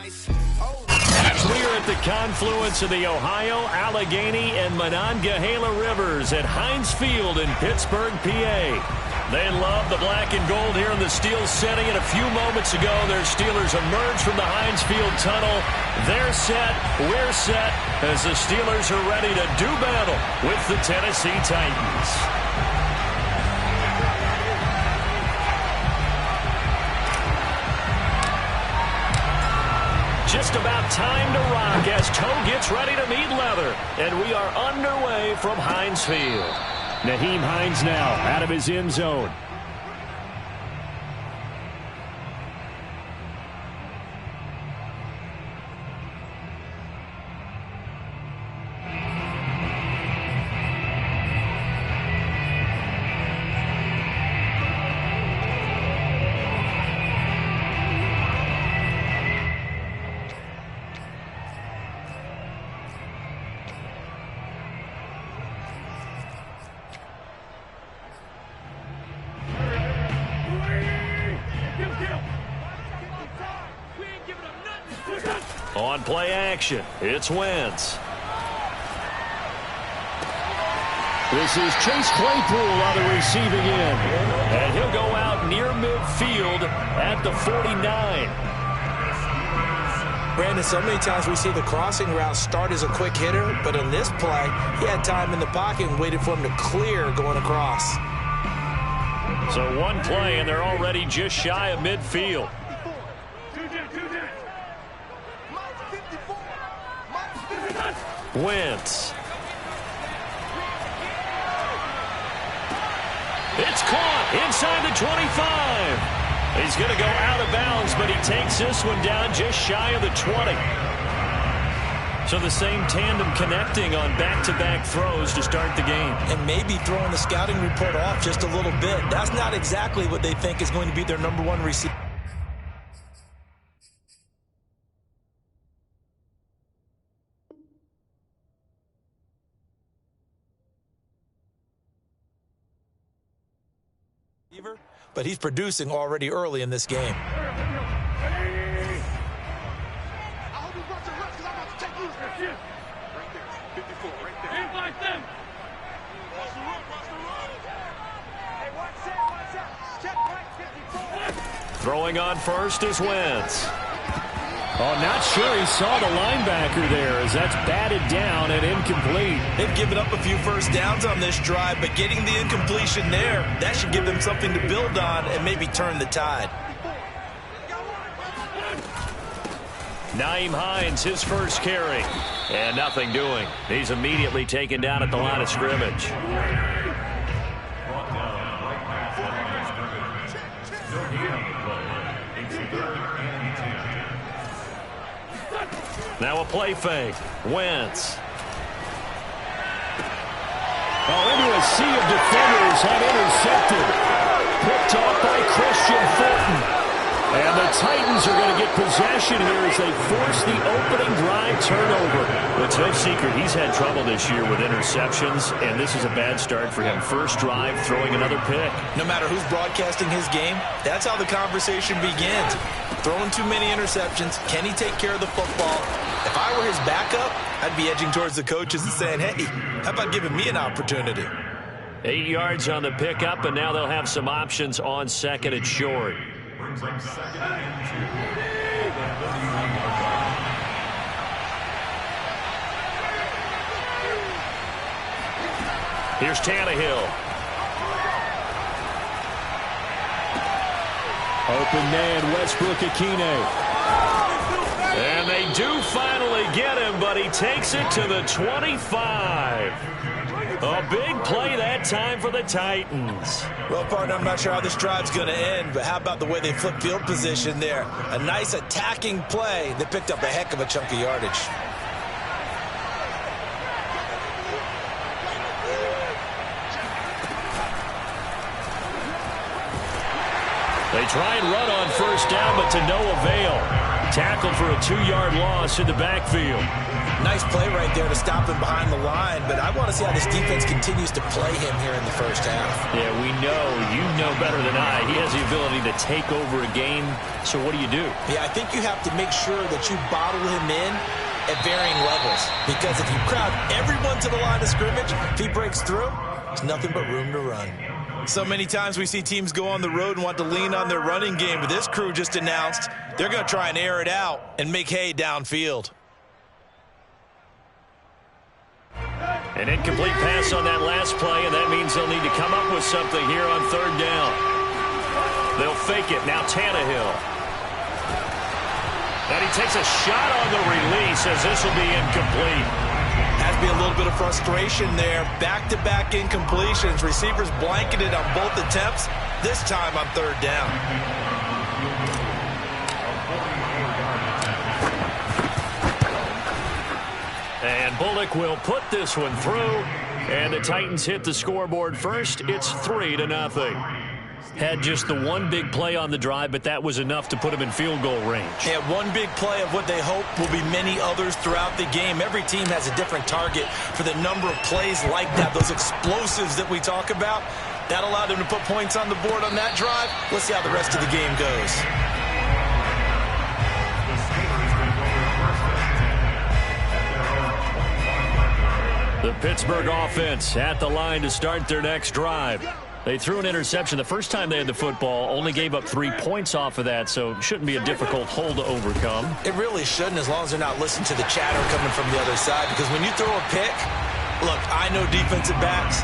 As we are at the confluence of the Ohio, Allegheny, and Monongahela Rivers at Heinz Field in Pittsburgh, PA. They love the black and gold here in the steel setting, and a few moments ago, their Steelers emerged from the Heinz Field tunnel. They're set, we're set, as the Steelers are ready to do battle with the Tennessee Titans. Just about time to rock as toe gets ready to meet leather, and we are underway from Heinz Field. Nyheim Hines now out of his end zone. On play action, it's Wentz. This is Chase Claypool on the receiving end. And he'll go out near midfield at the 49. Brandon, so many times we see the crossing route start as a quick hitter, but in this play, he had time in the pocket and waited for him to clear going across. So one play, and they're already just shy of midfield. Wentz. It's caught inside the 25. He's going to go out of bounds, but he takes this one down just shy of the 20. So the same tandem connecting on back-to-back throws to start the game. And maybe throwing the scouting report off just a little bit. That's not exactly what they think is going to be their number one receiver. But he's producing already early in this game. Throwing on first is Wentz. Oh, not sure he saw the linebacker there as that's batted down and incomplete. They've given up a few first downs on this drive, but getting the incompletion there, that should give them something to build on and maybe turn the tide. Nyheim Hines, his first carry. And nothing doing. He's immediately taken down at the line of scrimmage. Now a play fake. Wentz. Oh, into a sea of defenders and intercepted. Picked off by Christian Fulton. And the Titans are going to get possession here as they force the opening drive turnover. It's no secret he's had trouble this year with interceptions, and this is a bad start for him. First drive, throwing another pick. No matter who's broadcasting his game, that's how the conversation begins. Throwing too many interceptions. Can he take care of the football? If I were his backup, I'd be edging towards the coaches and saying, hey, how about giving me an opportunity? 8 yards on the pickup, and now they'll have some options on second and short. Here's Tannehill. Open man, Westbrook-Ikhine. And they do finally get him, but he takes it to the 25. A big play that time for the Titans. Well, partner, I'm not sure how this drive's going to end, but how about the way they flip field position there? A nice attacking play that picked up a heck of a chunk of yardage. They try and run on first down, but to no avail. Tackled for a 2-yard loss in the backfield. Nice play right there to stop him behind the line, but I want to see how this defense continues to play him here in the first half. Yeah, we know, you know better than I, he has the ability to take over a game, so what do you do? Yeah, I think you have to make sure that you bottle him in at varying levels, because if you crowd everyone to the line of scrimmage, if he breaks through, there's nothing but room to run. So many times we see teams go on the road and want to lean on their running game, but this crew just announced they're going to try and air it out and make hay downfield. An incomplete pass on that last play, and that means they'll need to come up with something here on 3rd down. They'll fake it. Now Tannehill. And he takes a shot on the release as this will be incomplete. Has to be a little bit of frustration there. Back-to-back incompletions. Receivers blanketed on both attempts, this time on 3rd down. And Bullock will put this one through. And the Titans hit the scoreboard first. It's 3-0. Had just the one big play on the drive, but that was enough to put him in field goal range. Yeah, one big play of what they hope will be many others throughout the game. Every team has a different target for the number of plays like that, those explosives that we talk about. That allowed them to put points on the board on that drive. Let's see how the rest of the game goes. The Pittsburgh offense at the line to start their next drive. They threw an interception the first time they had the football, only gave up 3 points off of that, so it shouldn't be a difficult hole to overcome. It really shouldn't, as long as they're not listening to the chatter coming from the other side, because when you throw a pick, look, I know defensive backs,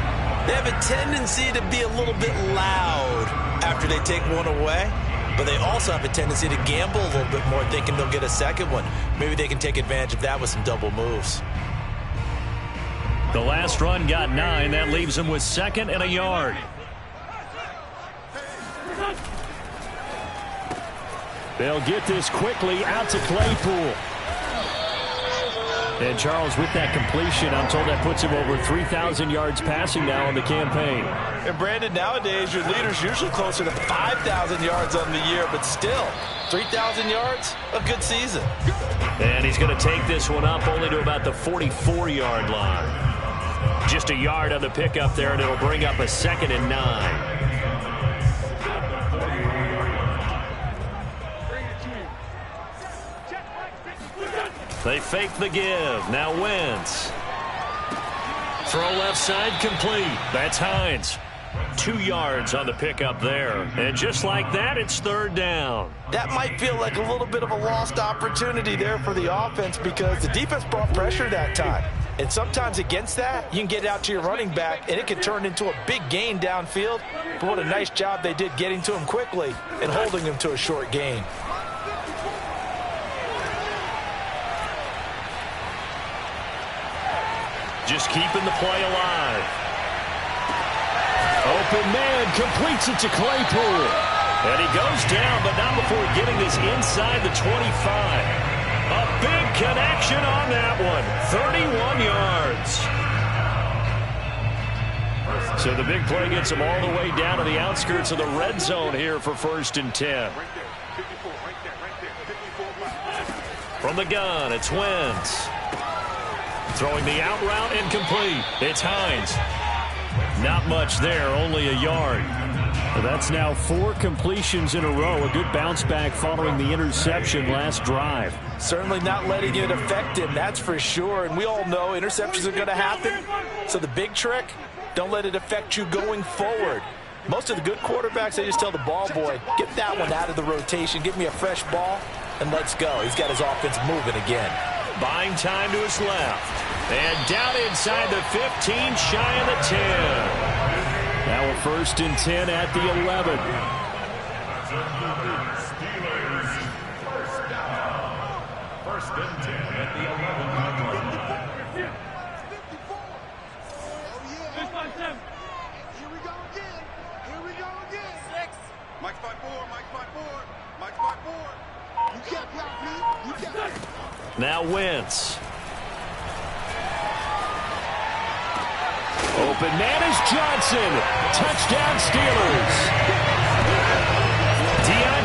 they have a tendency to be a little bit loud after they take one away, but they also have a tendency to gamble a little bit more, thinking they'll get a second one. Maybe they can take advantage of that with some double moves. The last run got 9. That leaves them with 2nd and a yard. They'll get this quickly out to Claypool. And Charles, with that completion, I'm told that puts him over 3,000 yards passing now on the campaign. And Brandon, nowadays your leader's usually closer to 5,000 yards on the year, but still, 3,000 yards, a good season. And he's going to take this one up only to about the 44-yard line. Just a yard on the pickup there, and it'll bring up a 2nd and 9. They fake the give. Now Wentz. Throw left side complete. That's Hines. 2 yards on the pickup there. And just like that, it's 3rd down. That might feel like a little bit of a lost opportunity there for the offense, because the defense brought pressure that time. And sometimes against that, you can get out to your running back, and it can turn into a big gain downfield. But what a nice job they did getting to him quickly and holding him to a short gain. Just keeping the play alive. Open man completes it to Claypool. And he goes down, but not before getting this inside the 25. A big connection on that one. 31 yards. So the big play gets him all the way down to the outskirts of the red zone here for 1st and 10. From the gun, it's Wentz. Throwing the out route incomplete. It's Hines. Not much there, only a yard. That's now 4 completions in a row. A good bounce back following the interception last drive. Certainly not letting it affect him, that's for sure. And we all know interceptions are going to happen. So the big trick, don't let it affect you going forward. Most of the good quarterbacks, they just tell the ball boy, get that one out of the rotation, give me a fresh ball, and let's go. He's got his offense moving again. Buying time to his left. And down inside the 15, shy of the 10. Now a 1st and 10 at the 11. First and 10 at the 11. Here we go again. Here we go again. 6. Mike spot 4. Mike spot 4. Mike spot 4. You can't block me. You can't. Now Wentz. Open man is Johnson. Touchdown Steelers.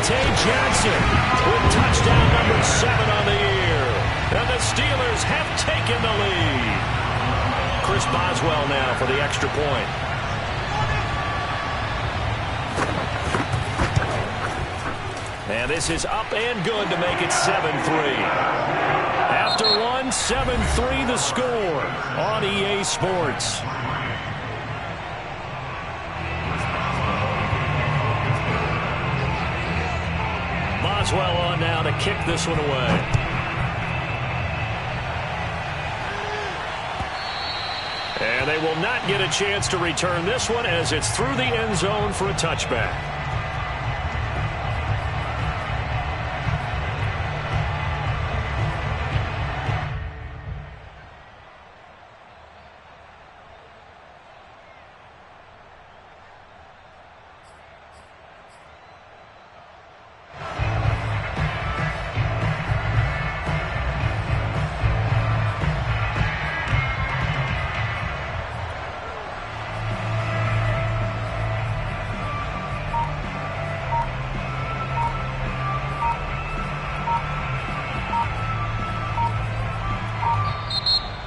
Johnson with touchdown number 7 on the year. And the Steelers have taken the lead. Chris Boswell now for the extra point. And this is up and good to make it 7-3. After one, 7-3 the score on EA Sports. Boswell on now to kick this one away. And they will not get a chance to return this one as it's through the end zone for a touchback.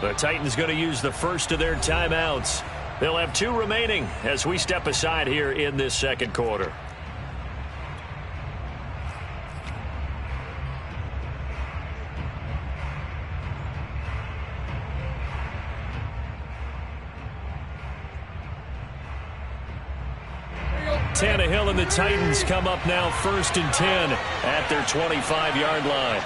The Titans going to use the first of their timeouts. They'll have 2 remaining as we step aside here in this second quarter. Tannehill and the Titans come up now 1st and 10 at their 25-yard line.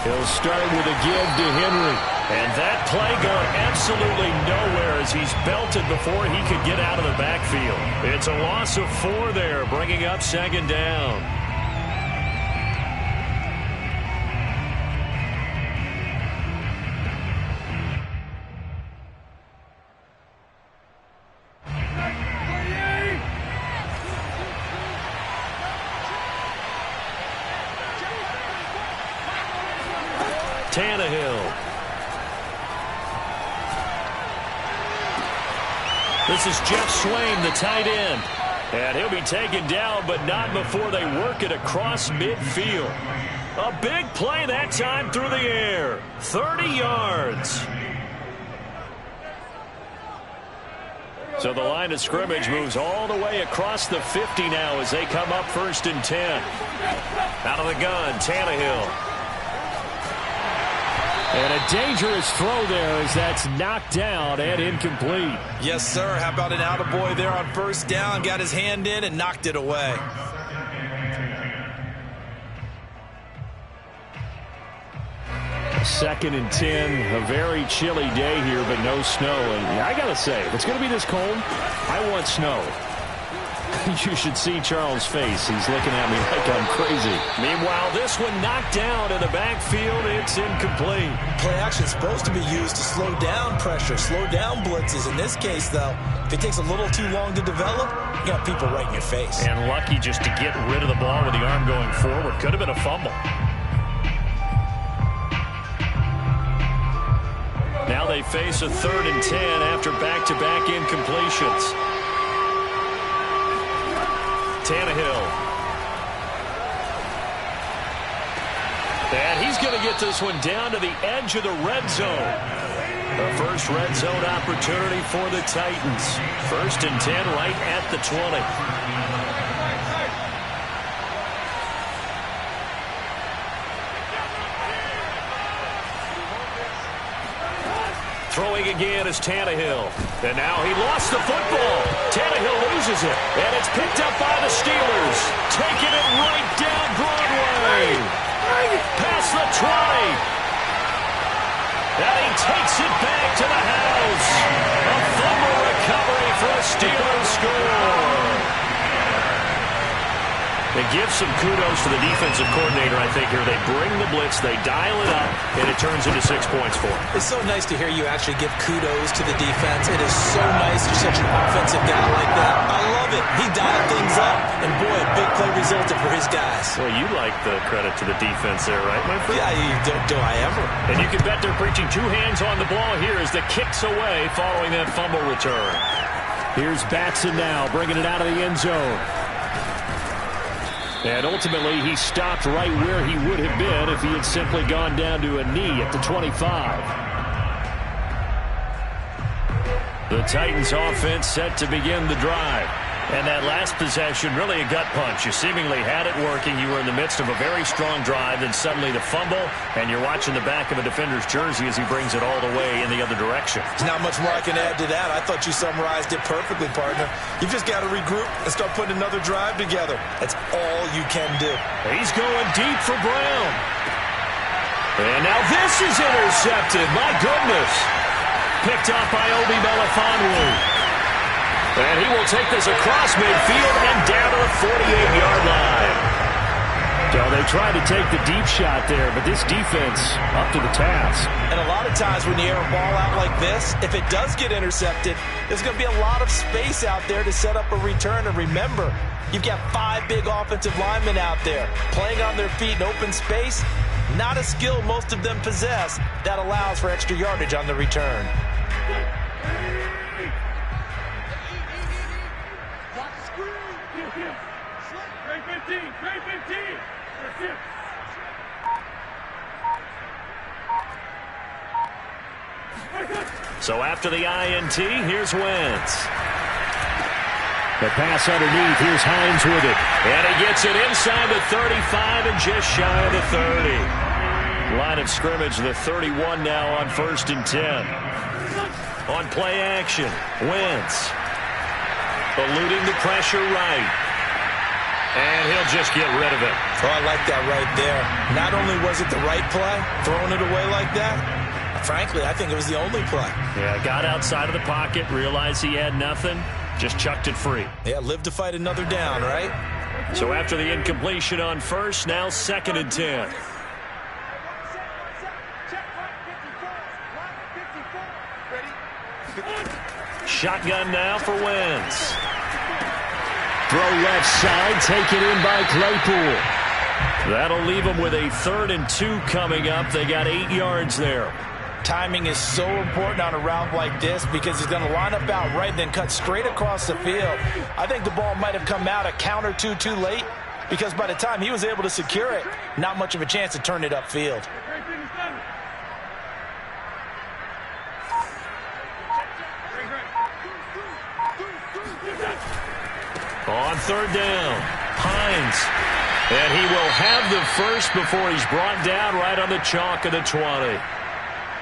He'll start with a give to Henry. And that play going absolutely nowhere as he's belted before he could get out of the backfield. It's a loss of 4 there, bringing up 2nd down. Tannehill. This is Jeff Swain, the tight end. And he'll be taken down, but not before they work it across midfield. A big play that time through the air. 30 yards. So the line of scrimmage moves all the way across the 50 now as they come up 1st and 10. Out of the gun, Tannehill. And a dangerous throw there as that's knocked down and incomplete. Yes, sir. How about an attaboy there on 1st down? Got his hand in and knocked it away. Second and 10. A very chilly day here, but no snow. And I got to say, if it's going to be this cold, I want snow. You should see Charles' face. He's looking at me like I'm crazy. Meanwhile, this one knocked down in the backfield. It's incomplete. Play action is supposed to be used to slow down pressure, slow down blitzes. In this case, though, if it takes a little too long to develop, you got people right in your face. And lucky just to get rid of the ball with the arm going forward. Could have been a fumble. Now they face a 3rd and 10 after back-to-back incompletions. Tannehill. And he's going to get this one down to the edge of the red zone. The first red zone opportunity for the Titans. 1st and 10 right at the 20. Throwing again is Tannehill. And now he lost the football. Tannehill loses it. And it's picked up by the Steelers. Taking it right down Broadway. Past the 20. And he takes it back to the house. A fumble recovery for a Steelers score. They give some kudos to the defensive coordinator, I think, here. They bring the blitz, they dial it up, and it turns into 6 points for them. It's so nice to hear you actually give kudos to the defense. It is so nice you're such an offensive guy like that. I love it. He dialed things up, and boy, a big play resulted for his guys. Well, you like the credit to the defense there, right, my friend? Yeah, do I ever. And you can bet they're preaching 2 hands on the ball here as the kick's away following that fumble return. Here's Batson now, bringing it out of the end zone. And ultimately, he stopped right where he would have been if he had simply gone down to a knee at the 25. The Titans offense set to begin the drive. And that last possession, really a gut punch. You seemingly had it working. You were in the midst of a very strong drive, then suddenly the fumble, and you're watching the back of a defender's jersey as he brings it all the way in the other direction. There's not much more I can add to that. I thought you summarized it perfectly, partner. You've just got to regroup and start putting another drive together. That's all you can do. He's going deep for Brown. And now this is intercepted. My goodness. Picked up by Obi Melifonwu. And he will take this across midfield and down to the 48-yard line. So they tried to take the deep shot there, but this defense up to the task. And a lot of times when you air a ball out like this, if it does get intercepted, there's going to be a lot of space out there to set up a return. And remember, you've got 5 big offensive linemen out there playing on their feet in open space. Not a skill most of them possess that allows for extra yardage on the return. So after the INT, here's Wentz. The pass underneath. Here's Hines with it. And he gets it inside the 35 and just shy of the 30. Line of scrimmage, the 31 now on 1st and 10. On play action, Wentz. Eluding the pressure right. And he'll just get rid of it. Oh, I like that right there. Not only was it the right play, throwing it away like that, frankly, I think it was the only play. Yeah, got outside of the pocket, realized he had nothing, just chucked it free. Yeah, live to fight another down, right? So after the incompletion on 1st, now 2nd and 10. Shotgun now for Wentz. Throw left side, taken in by Claypool. That'll leave them with a 3rd and 2 coming up. They got 8 yards there. Timing is so important on a route like this because he's going to line up out right and then cut straight across the field. I think the ball might have come out a count or two too late because by the time he was able to secure it, not much of a chance to turn it upfield. On 3rd down, Hines. And he will have the first before he's brought down right on the chalk of the 20.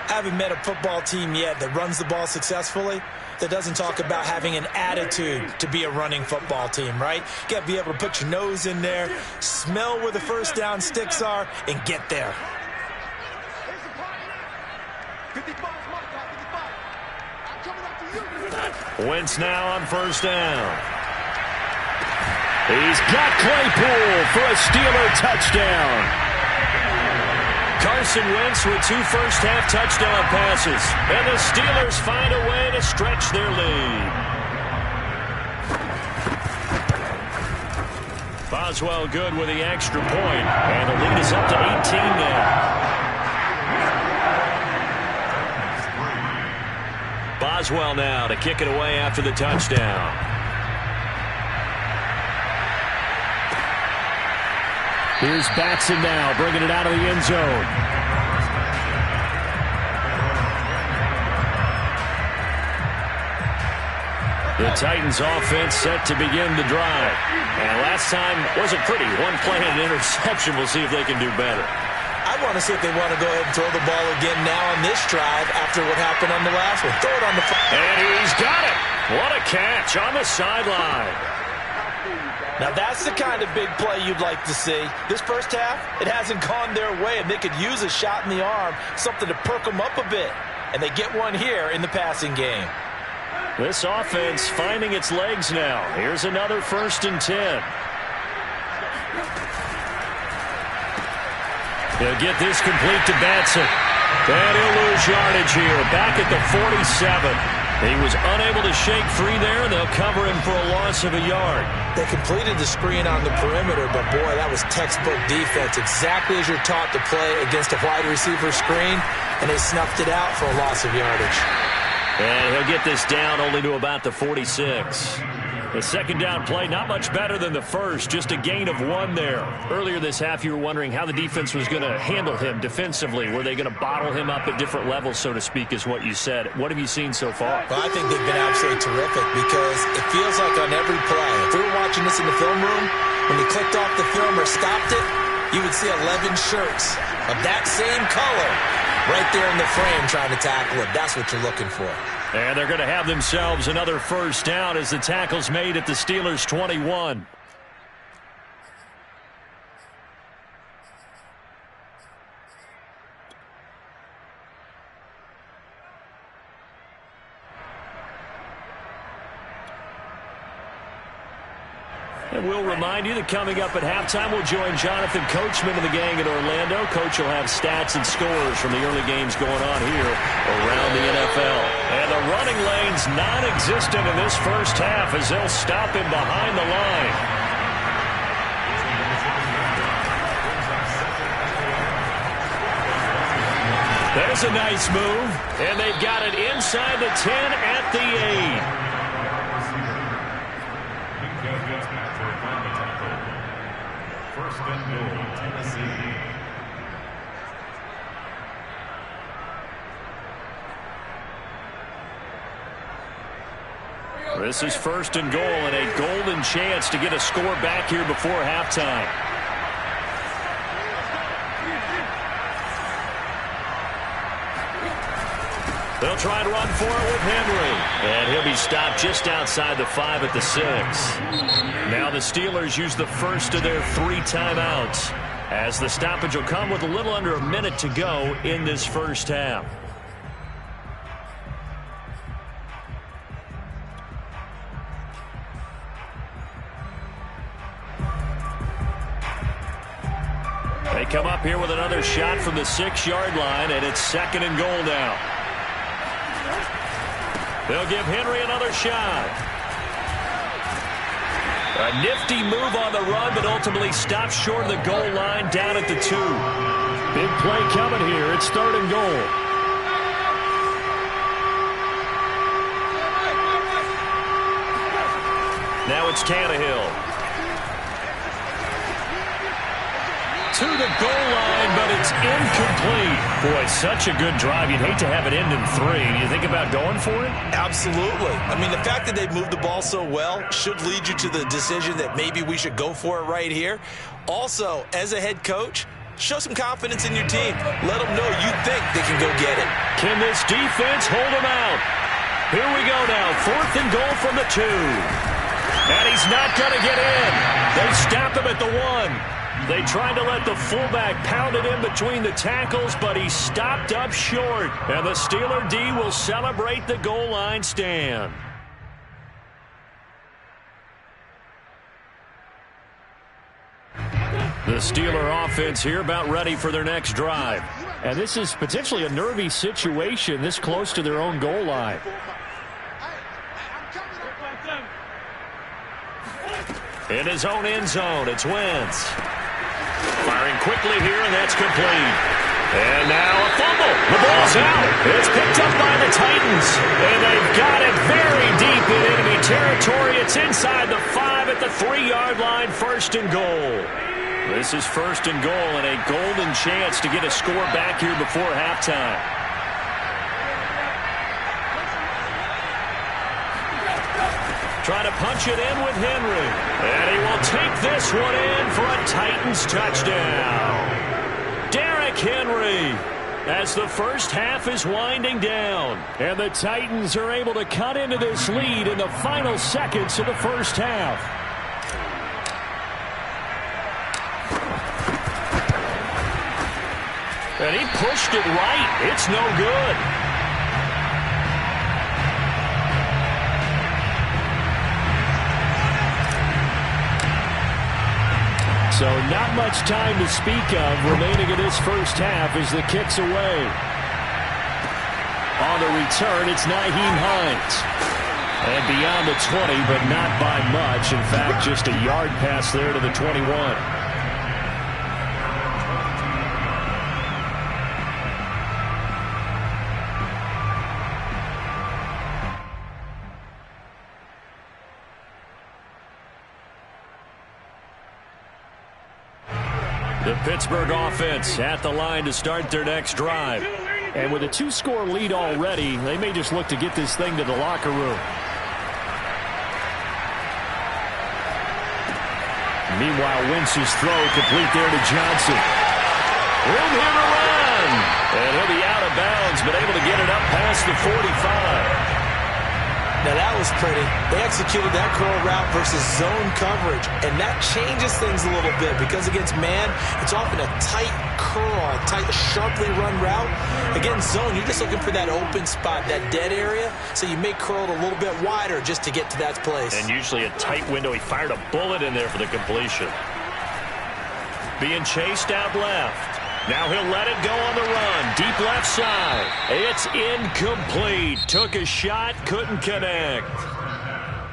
I haven't met a football team yet that runs the ball successfully that doesn't talk about having an attitude to be a running football team, right? You got to be able to put your nose in there, smell where the first down sticks are, and get there. Wentz now on 1st down. He's got Claypool for a Steeler touchdown. Carson Wentz with 2 first-half touchdown passes. And the Steelers find a way to stretch their lead. Boswell good with the extra point. And the lead is up to 18 now. Boswell now to kick it away after the touchdown. Here's Batson now, bringing it out of the end zone. The Titans offense set to begin the drive. And last time wasn't pretty. One play and an interception. We'll see if they can do better. I want to see if they want to go ahead and throw the ball again now on this drive after what happened on the last one. Throw it on the... And he's got it. What a catch on the sideline. Now that's the kind of big play you'd like to see. This first half, it hasn't gone their way, and they could use a shot in the arm, something to perk them up a bit. And they get one here in the passing game. This offense finding its legs now. Here's another 1st and 10. He'll get this complete to Batson. And he'll lose yardage here. Back at the 47. He was unable to shake free there. They'll cover him for a loss of a yard. They completed the screen on the perimeter, but boy, that was textbook defense. Exactly as you're taught to play against a wide receiver screen, and they snuffed it out for a loss of yardage. And he'll get this down only to about the 46. The second down play, not much better than the first, just a gain of 1 there. Earlier this half, you were wondering how the defense was going to handle him defensively. Were they going to bottle him up at different levels, so to speak, is what you said. What have you seen so far? Well, I think they've been absolutely terrific because it feels like on every play, if we were watching this in the film room, when they clicked off the film or stopped it, you would see 11 shirts of that same color right there in the frame trying to tackle it. That's what you're looking for. And they're going to have themselves another first down as the tackle's made at the Steelers' 21. And we'll remind you that coming up at halftime, we'll join Jonathan Coachman and the gang in Orlando. Coach will have stats and scores from the early games going on here around the NFL. And the running lane's non-existent in this first half as they'll stop him behind the line. There's a nice move, and they've got it inside the 10 at the 8. First and goal, Tennessee. This is first and goal and a golden chance to get a score back here before halftime. They'll try to run for it with Henry. And he'll be stopped just outside the 5 at the 6. Now the Steelers use the first of their 3 timeouts, as the stoppage will come with a little under a minute to go in this first half. They come up here with another shot from the 6-yard line, and it's second and goal now. They'll give Henry another shot. A nifty move on the run, but ultimately stopped short of the goal line down at the 2. Big play coming here. It's third and goal. Now it's Tannehill. To the goal line, but it's incomplete. Boy, such a good drive. You'd hate to have it end in 3. Do you think about going for it? Absolutely. I mean, the fact that they've moved the ball so well should lead you to the decision that maybe we should go for it right here. Also, as a head coach, show some confidence in your team. Let them know you think they can go get it. Can this defense hold them out? Here we go now. Fourth and goal from the 2. And he's not going to get in. They stop him at the 1. They tried to let the fullback pound it in between the tackles, but he stopped up short. And the Steeler D will celebrate the goal line stand. The Steeler offense here about ready for their next drive. And this is potentially a nervy situation this close to their own goal line. In his own end zone, it's Wentz. Firing quickly here, and that's complete. And now a fumble. The ball's out. It's picked up by the Titans. And they've got it very deep in enemy territory. It's inside the 5 at the 3-yard line, first and goal. This is first and goal and a golden chance to get a score back here before halftime. Trying to punch it in with Henry. And he will take this one in for a Titans touchdown. Derrick Henry, as the first half is winding down. And the Titans are able to cut into this lead in the final seconds of the first half. And he pushed it right. It's no good. So not much time to speak of remaining in this first half as the kick's away. On the return, it's Nyheim Hines. And beyond the 20, but not by much. In fact, just a yard pass there to the 21. The Pittsburgh offense at the line to start their next drive. And with a 2-score lead already, they may just look to get this thing to the locker room. Meanwhile, Wentz's throw complete there to Johnson. Room here to run. And he'll be out of bounds, but able to get it up past the 45. Now that was pretty. They executed that curl route versus zone coverage, and that changes things a little bit because against man, it's often a tight curl, a tight, sharply run route. Against zone, you're just looking for that open spot, that dead area, so you may curl it a little bit wider just to get to that place. And usually a tight window. He fired a bullet in there for the completion. Being chased out left. Now he'll let it go on the run. Deep left side. It's incomplete. Took a shot, couldn't connect.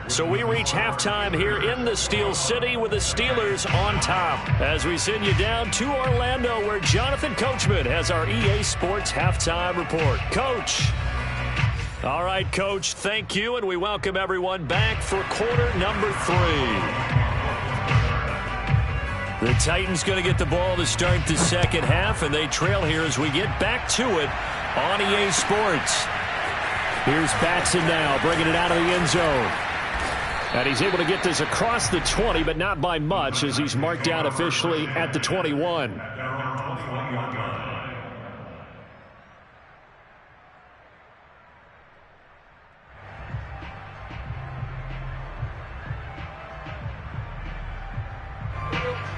So we reach halftime here in the Steel City with the Steelers on top. As we send you down to Orlando where Jonathan Coachman has our EA Sports halftime report. Coach. All right, Coach, thank you, and we welcome everyone back for quarter number 3. The Titans going to get the ball to start the second half, and they trail here as we get back to it on EA Sports. Here's Batson now, bringing it out of the end zone. And he's able to get this across the 20, but not by much, as he's marked down officially at the 21.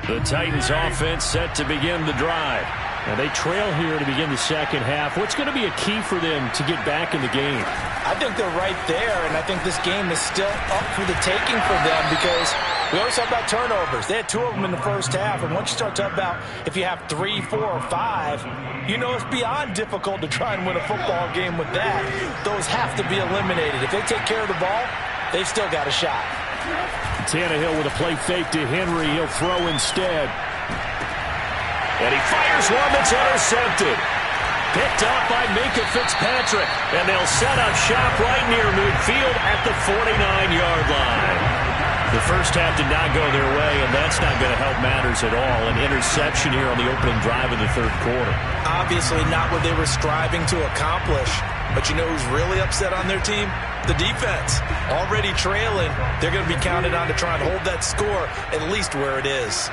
The Titans offense set to begin the drive. Now they trail here to begin the second half. What's going to be a key for them to get back in the game? I think they're right there, and I think this game is still up for the taking for them because we always talk about turnovers. They had 2 of them in the first half, and once you start talking about if you have 3, 4, or 5, you know it's beyond difficult to try and win a football game with that. Those have to be eliminated. If they take care of the ball, they've still got a shot. Tannehill with a play fake to Henry. He'll throw instead. And he fires one that's intercepted. Picked up by Minka Fitzpatrick. And they'll set up shop right near midfield at the 49-yard line. The first half did not go their way, and that's not going to help matters at all. An interception here on the opening drive of the third quarter. Obviously not what they were striving to accomplish. But you know who's really upset on their team? The defense. Already trailing, they're going to be counted on to try and hold that score at least where it is.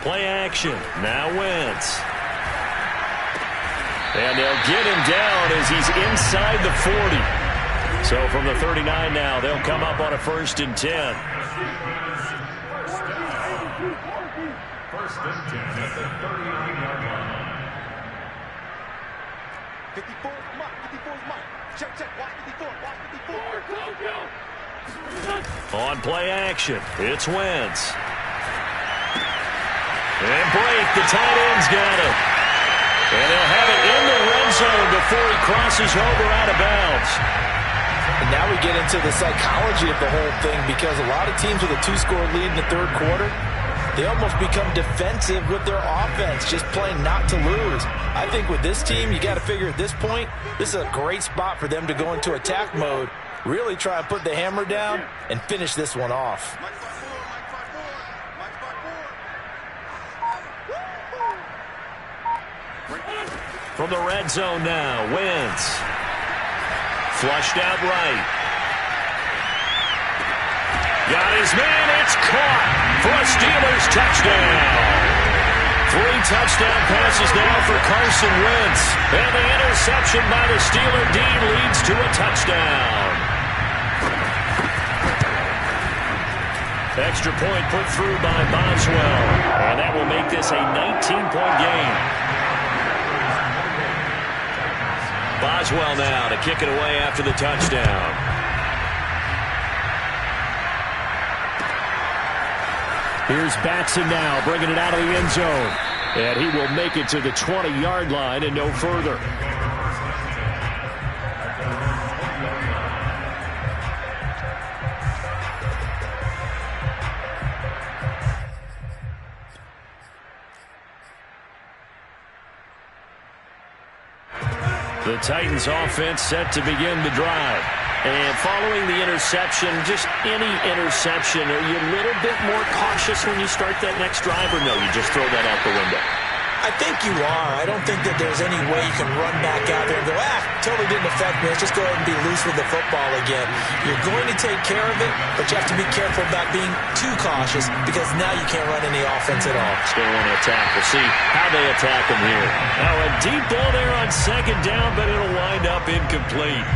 Play action. Now Wentz. And they'll get him down as he's inside the 40. So from the 39 now, they'll come up on a 1st and 10. First and 10 at the 39-yard line. 54 is Mike. 54 is Mike. Check. Watch 54. Watch 54. On play action, it's Wentz. And break, the tight end's got it. And they'll have it in the red zone before he crosses over out of bounds. And now we get into the psychology of the whole thing because a lot of teams with a 2-score lead in the third quarter, they almost become defensive with their offense, just playing not to lose. I think with this team, you got to figure at this point, this is a great spot for them to go into attack mode, really try and put the hammer down and finish this one off. From the red zone now, Wentz. Flushed out right. Got his man. It's caught for a Steelers touchdown. 3 touchdown passes now for Carson Wentz. And the interception by the Steeler D leads to a touchdown. Extra point put through by Boswell. And that will make this a 19-point game. Boswell now to kick it away after the touchdown. Here's Batson now, bringing it out of the end zone. And he will make it to the 20-yard line and no further. The Titans offense set to begin the drive. And following the interception, just any interception, are you a little bit more cautious when you start that next drive, or no, you just throw that out the window? I think you are. I don't think that there's any way you can run back out there and go, totally didn't affect me. Let's just go ahead and be loose with the football again. You're going to take care of it, but you have to be careful about being too cautious because now you can't run any offense at all. Still want to attack. We'll see how they attack them here. Now a deep ball there on second down, but it'll wind up incomplete.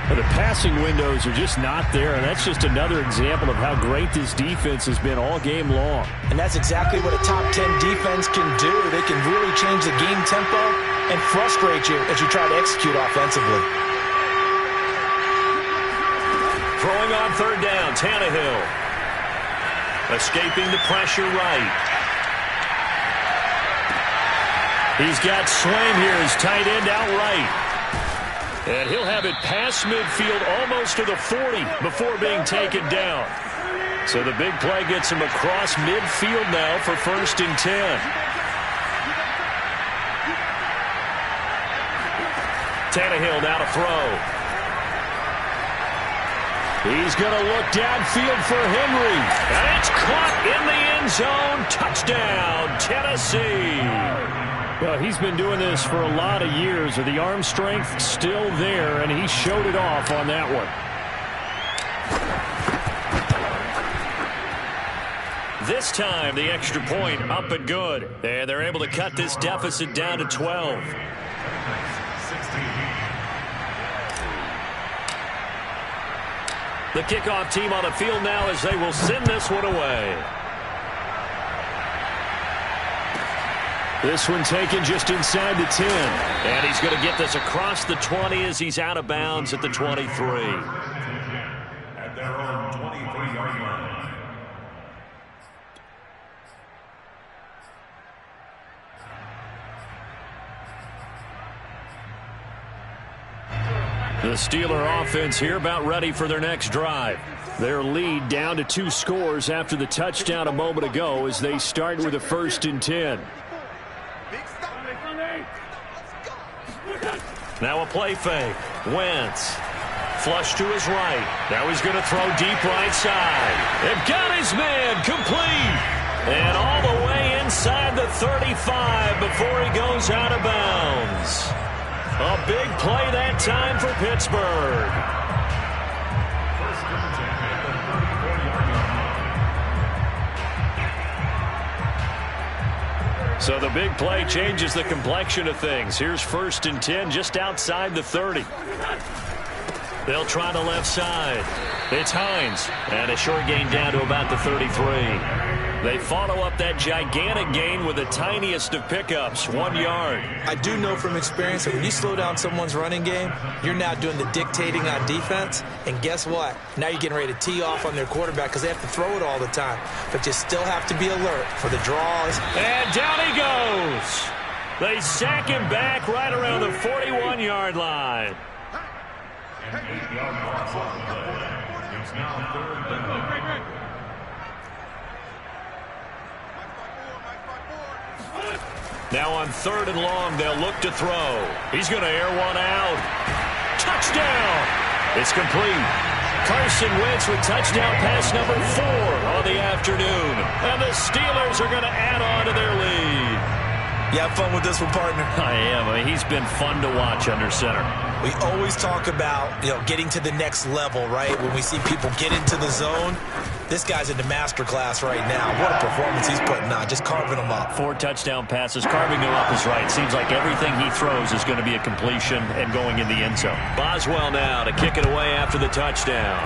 The passing windows are just not there, and that's just another example of how great this defense has been all game long. And that's exactly what a top 10 defense can do. They can really change the game tempo and frustrate you as you try to execute offensively. Throwing on third down, Tannehill. Escaping the pressure right. He's got Swain here as tight end out right. And he'll have it past midfield almost to the 40 before being taken down. So the big play gets him across midfield now for 1st and 10. Tannehill now to throw. He's going to look downfield for Henry. And it's caught in the end zone. Touchdown, Tennessee. Well, he's been doing this for a lot of years. The arm strength still there, and he showed it off on that one. This time, the extra point up and good. And they're able to cut this deficit down to 12. The kickoff team on the field now as they will send this one away. This one taken just inside the 10. And he's going to get this across the 20 as he's out of bounds at the 23. At their own 23-yard line. The Steeler offense here about ready for their next drive. Their lead down to 2 scores after the touchdown a moment ago as they start with a 1st and 10. Now a play fake. Wentz. Flush to his right. Now he's going to throw deep right side. They've got his man complete. And all the way inside the 35 before he goes out of bounds. A big play that time for Pittsburgh. So the big play changes the complexion of things. Here's 1st and 10 just outside the 30. They'll try the left side. It's Hines. And a short gain down to about the 33. They follow up that gigantic gain with the tiniest of pickups, 1 yard. I do know from experience that when you slow down someone's running game, you're now doing the dictating on defense. And guess what? Now you're getting ready to tee off on their quarterback because they have to throw it all the time. But you still have to be alert for the draws. And down he goes. They sack him back right around the 41-yard line. An 8-yard loss on the play. It's now 3rd down. Now on 3rd and long, they'll look to throw. He's going to air one out. Touchdown! It's complete. Carson Wentz with touchdown pass number 4 on the afternoon. And the Steelers are going to add on to their lead. You have fun with this one, partner? I am. I mean, he's been fun to watch under center. We always talk about, getting to the next level, right? When we see people get into the zone, this guy's in the master class right now. What a performance he's putting on, just carving them up. 4 touchdown passes, carving them up is right. Seems like everything he throws is going to be a completion and going in the end zone. Boswell now to kick it away after the touchdown.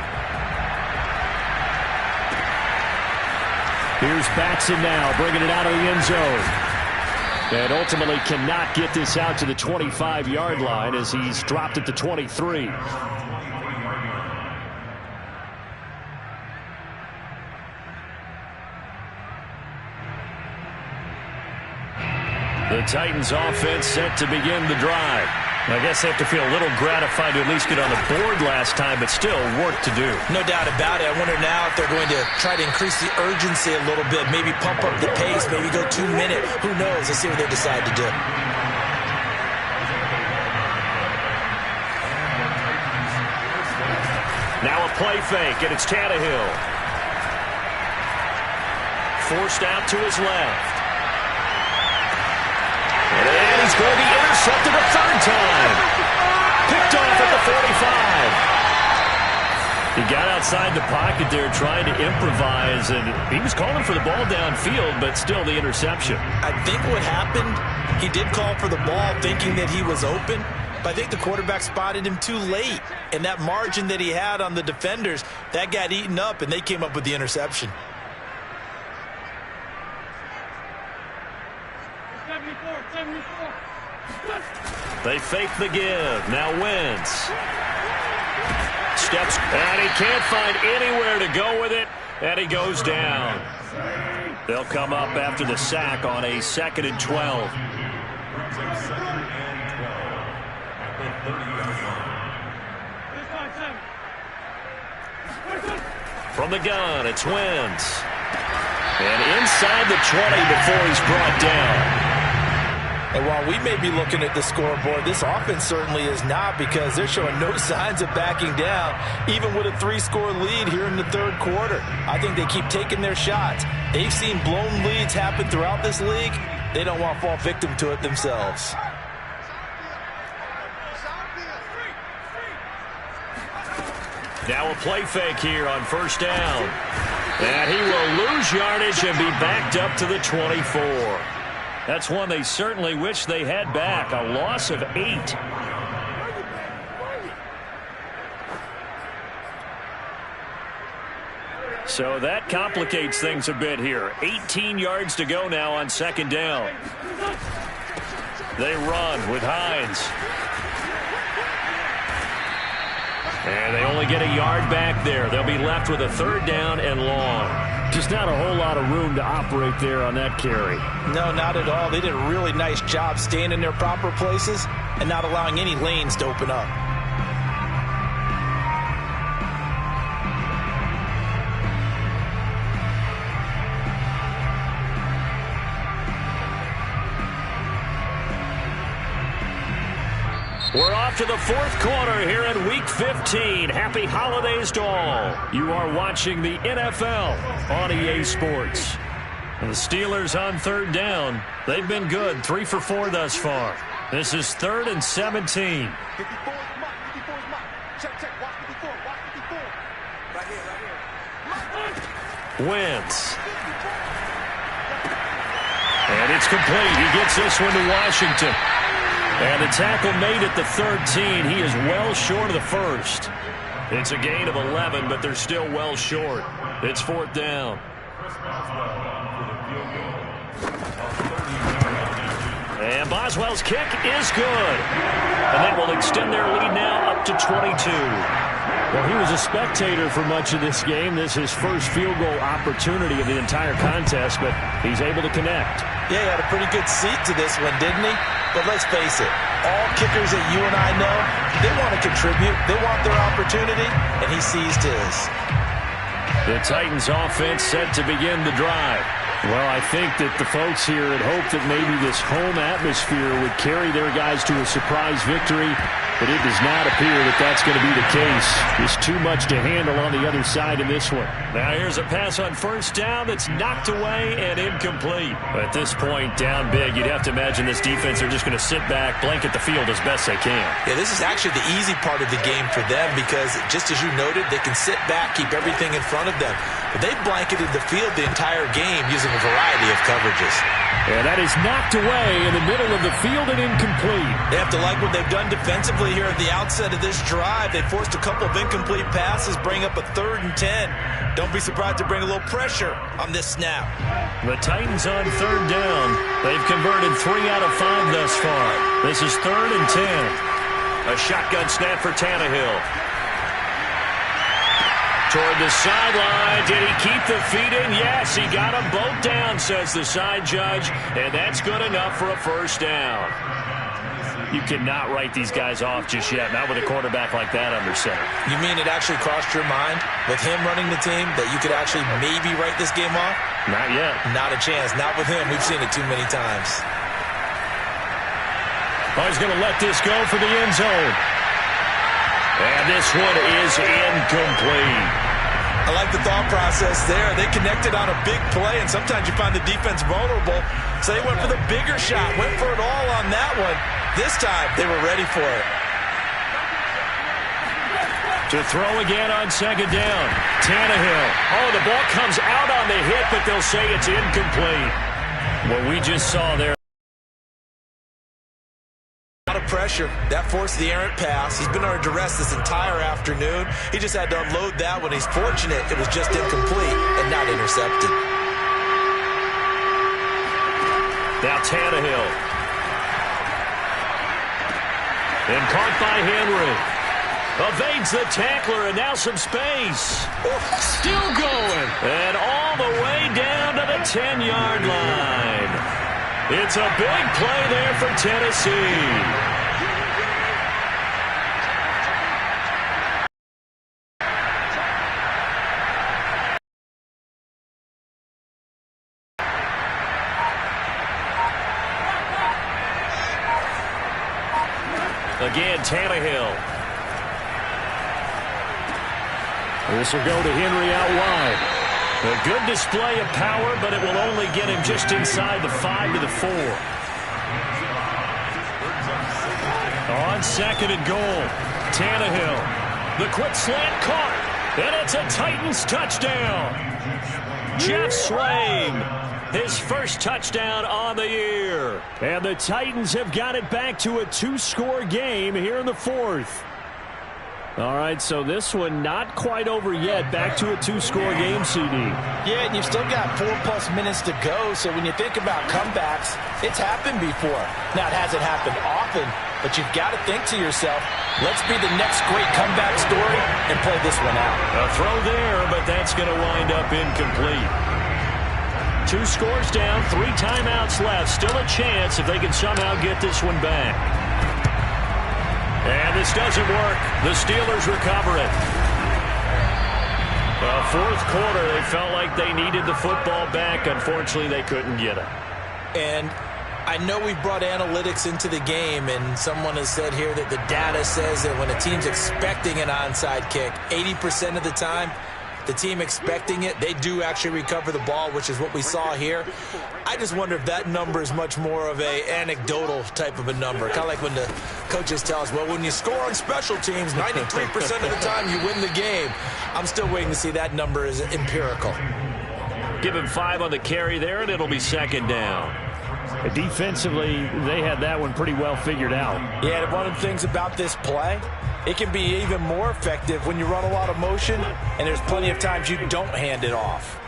Here's Batson now, bringing it out of the end zone. And ultimately cannot get this out to the 25-yard line as he's dropped at the 23. The Titans offense set to begin the drive. I guess they have to feel a little gratified to at least get on the board last time, but still work to do. No doubt about it. I wonder now if they're going to try to increase the urgency a little bit, maybe pump up the pace, maybe go 2-minute. Who knows? Let's see what they decide to do. Now a play fake, and it's Tannehill. Forced out to his left. And he's going to be intercepted a third time. Picked off at the 45. He got outside the pocket there trying to improvise, and he was calling for the ball downfield, but still the interception. I think what happened, he did call for the ball thinking that he was open, but I think the quarterback spotted him too late. And that margin that he had on the defenders, that got eaten up, and they came up with the interception. 74. They fake the give. Now Wentz. Steps, and he can't find anywhere to go with it, and he goes down. They'll come up after the sack on a 2nd and 12. From the gun, it's Wentz. And inside the 20 before he's brought down. And while we may be looking at the scoreboard, this offense certainly is not, because they're showing no signs of backing down, even with a 3-score lead here in the third quarter. I think they keep taking their shots. They've seen blown leads happen throughout this league. They don't want to fall victim to it themselves. Now a play fake here on first down. And he will lose yardage and be backed up to the 24. That's one they certainly wish they had back. A loss of 8. So that complicates things a bit here. 18 yards to go now on 2nd down. They run with Hines. And they only get a yard back there. They'll be left with a 3rd down and long. Just not a whole lot of room to operate there on that carry. No, not at all. They did a really nice job staying in their proper places and not allowing any lanes to open up. We're off to the 4th quarter here in Week 15. Happy holidays to all. You are watching the NFL on EA Sports. And the Steelers on 3rd down. They've been good, 3 for 4 thus far. This is 3rd and 17. 54 is mark. 54 is mark. Check. Watch 54. Watch 54. Right here. Wentz. And it's complete. He gets this one to Washington. And the tackle made at the 13. He is well short of the first. It's a gain of 11, but they're still well short. It's 4th down. And Boswell's kick is good. And that will extend their lead now up to 22. Well, he was a spectator for much of this game. This is his first field goal opportunity of the entire contest, but he's able to connect. Yeah, he had a pretty good seat to this one, didn't he? But let's face it, all kickers that you and I know, they want to contribute. They want their opportunity, and he seized his. The Titans offense set to begin the drive. Well, I think that the folks here had hoped that maybe this home atmosphere would carry their guys to a surprise victory, but it does not appear that that's going to be the case. There's too much to handle on the other side in this one. Now here's a pass on first down that's knocked away and incomplete. At this point, down big, you'd have to imagine this defense are just going to sit back, blanket the field as best they can. Yeah, this is actually the easy part of the game for them because, just as you noted, they can sit back, keep everything in front of them. But they've blanketed the field the entire game using a variety of coverages. And that is knocked away in the middle of the field and incomplete. They have to like what they've done defensively here at the outset of this drive. They forced a couple of incomplete passes, bring up a 3rd and 10. Don't be surprised to bring a little pressure on this snap. The Titans on 3rd down. They've converted 3 out of 5 thus far. This is 3rd and 10. A shotgun snap for Tannehill. Toward the sideline. Did he keep the feet in? Yes, he got them both down, says the side judge. And that's good enough for a first down. You cannot write these guys off just yet, not with a quarterback like that under center. You mean it actually crossed your mind with him running the team that you could actually maybe write this game off? Not yet. Not a chance. Not with him. We've seen it too many times. Oh, he's going to let this go for the end zone. And this one is incomplete. I like the thought process there. They connected on a big play, and sometimes you find the defense vulnerable. So they went for the bigger shot, went for it all on that one. This time, they were ready for it. To throw again on second down. Tannehill. Oh, the ball comes out on the hit, but they'll say it's incomplete. What we just saw there. A lot of pressure. That forced the errant pass. He's been under duress this entire afternoon. He just had to unload that one. He's fortunate it was just incomplete and not intercepted. Now Tannehill. And caught by Henry. Evades the tackler, and now some space. Still going. And all the way down to the 10-yard line. It's a big play there for Tennessee. Again, Tannehill. This will go to Henry out wide. A good display of power, but it will only get him just inside the 5 to the 4. On second and goal, Tannehill. The quick slant caught, and it's a Titans touchdown. Jeff Swaim, his first touchdown on the year. And the Titans have got it back to a 2-score game here in the 4th. All right, so this one not quite over yet. Back to a 2-score game, CD. Yeah, and you've still got 4+ minutes to go, so when you think about comebacks, it's happened before. Now, it hasn't happened often, but you've got to think to yourself, let's be the next great comeback story and play this one out. A throw there, but that's going to wind up incomplete. 2 scores down, 3 timeouts left. Still a chance if they can somehow get this one back. And this doesn't work. The Steelers recover it. Well, 4th quarter, they felt like they needed the football back. Unfortunately, they couldn't get it. And I know we've brought analytics into the game, and someone has said here that the data says that when a team's expecting an onside kick, 80% of the time, the team expecting it, they do actually recover the ball, which is what we saw here. I just wonder if that number is much more of a anecdotal type of a number. Kind of like when the coaches tell us, well, when you score on special teams, 93% of the time you win the game. I'm still waiting to see that number is empirical. Give him 5 on the carry there, and it'll be second down. Defensively, they had that one pretty well figured out. Yeah, and one of the things about this play, it can be even more effective when you run a lot of motion, and there's plenty of times you don't hand it off.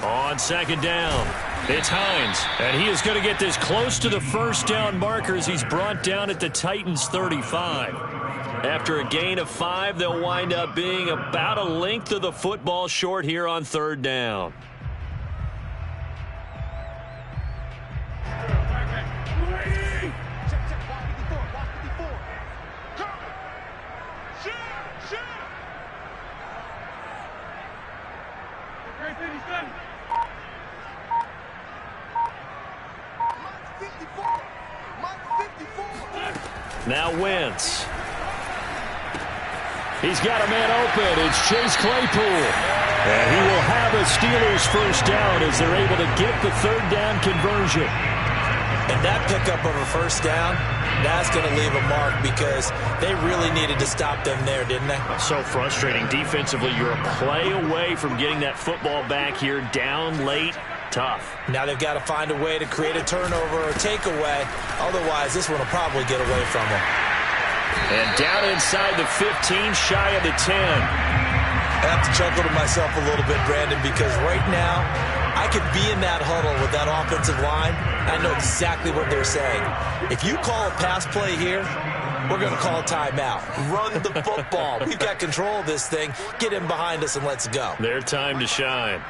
On second down, it's Hines, and he is going to get this close to the first down markers. He's brought down at the Titans' 35. After a gain of 5, they'll wind up being about a length of the football short here on 3rd down. Now Wentz. He's got a man open. It's Chase Claypool. And he will have a Steelers first down as they're able to get the 3rd down conversion. And that pickup of a first down, that's going to leave a mark because they really needed to stop them there, didn't they? So frustrating. Defensively, you're a play away from getting that football back here down late. Tough. Now they've got to find a way to create a turnover or takeaway. Otherwise, this one will probably get away from them. And down inside the 15, shy of the 10. I have to chuckle to myself a little bit, Brandon, because right now, I could be in that huddle with that offensive line. I know exactly what they're saying. If you call a pass play here, we're going to call a timeout. Run the football. We've got control of this thing. Get in behind us and let's go. Their time to shine.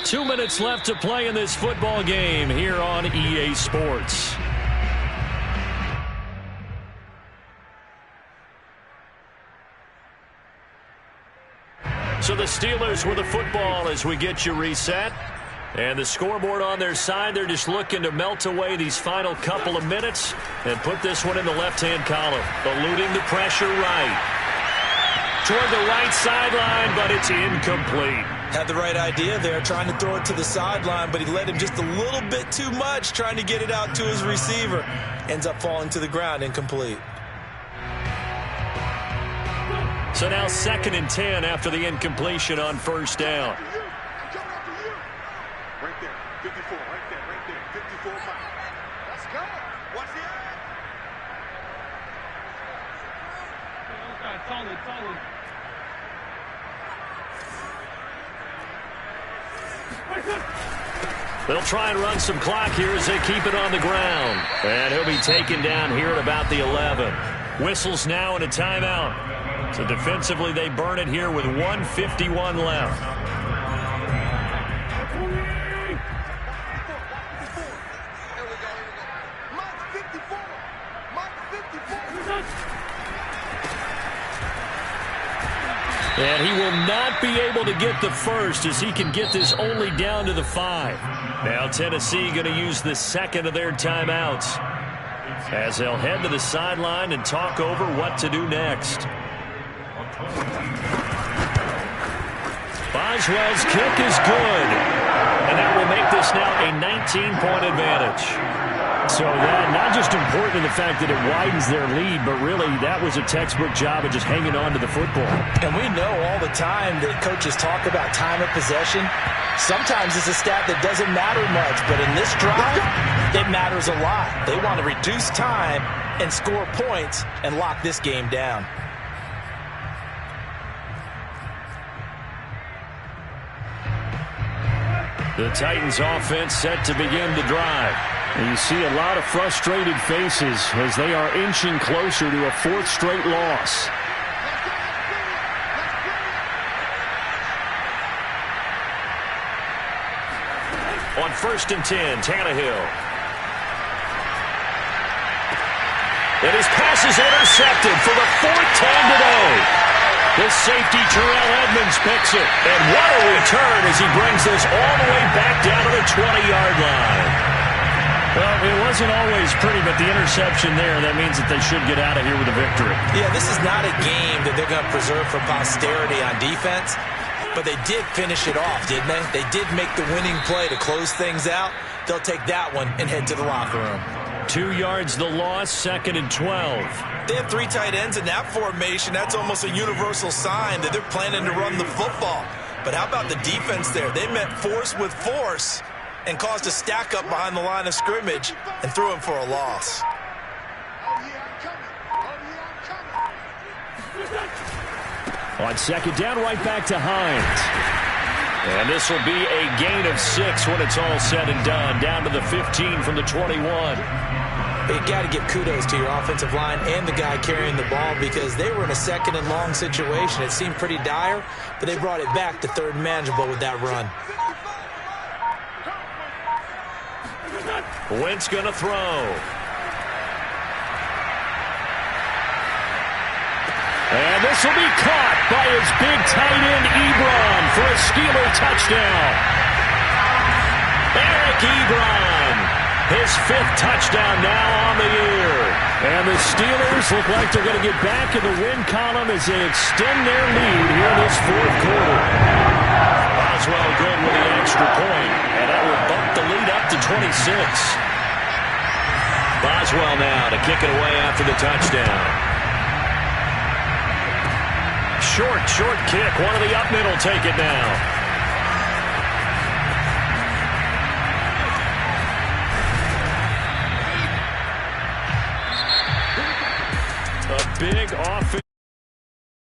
2 minutes left to play in this football game here on EA Sports. So the Steelers with the football as we get you reset. And the scoreboard on their side, they're just looking to melt away these final couple of minutes and put this one in the left-hand column. Eluding the pressure right. Toward the right sideline, but it's incomplete. Had the right idea there, trying to throw it to the sideline, but he led him just a little bit too much, trying to get it out to his receiver. Ends up falling to the ground, incomplete. So now 2nd and 10 after the incompletion on first down. Right there, 54, right there, 54 miles. Let's go. What's the end? They'll try and run some clock here as they keep it on the ground. And he'll be taken down here at about the 11. Whistles now and a timeout. So defensively they burn it here with 1:51 left. And he will not be able to get the first as he can get this only down to the 5. Now Tennessee going to use the second of their timeouts as they'll head to the sideline and talk over what to do next. Boswell's kick is good. And that will make this now a 19-point advantage. So that not just important in the fact that it widens their lead, but really that was a textbook job of just hanging on to the football. And we know all the time that coaches talk about time of possession. Sometimes it's a stat that doesn't matter much, but in this drive, it matters a lot. They want to reduce time and score points and lock this game down. The Titans offense set to begin the drive. And you see a lot of frustrated faces as they are inching closer to a 4th straight loss. On 1st and 10, Tannehill. And his pass is intercepted for the 4th time today. The safety, Terrell Edmonds, picks it. And what a return as he brings this all the way back down to the 20-yard line. Well, it wasn't always pretty, but the interception there, that means that they should get out of here with a victory. Yeah, this is not a game that they're going to preserve for posterity on defense, but they did finish it off, didn't they? They did make the winning play to close things out. They'll take that one and head to the locker room. 2 yards the loss, 2nd and 12. They have 3 tight ends in that formation. That's almost a universal sign that they're planning to run the football. But how about the defense there? They met force with force and caused a stack up behind the line of scrimmage and threw him for a loss. On 2nd down, right back to Hines. And this will be a gain of 6 when it's all said and done. Down to the 15 from the 21. You got to give kudos to your offensive line and the guy carrying the ball because they were in a 2nd and long situation. It seemed pretty dire, but they brought it back to 3rd and manageable with that run. Wentz going to throw. And this will be caught by his big tight end, Ebron, for a Steeler touchdown. Eric Ebron, his 5th touchdown now on the year. And the Steelers look like they're going to get back in the win column as they extend their lead here in this 4th quarter. Boswell good with the extra point, and that will bump the lead up to 26. Boswell now to kick it away after the touchdown. Short kick. One of the up middle take it now. A big offense.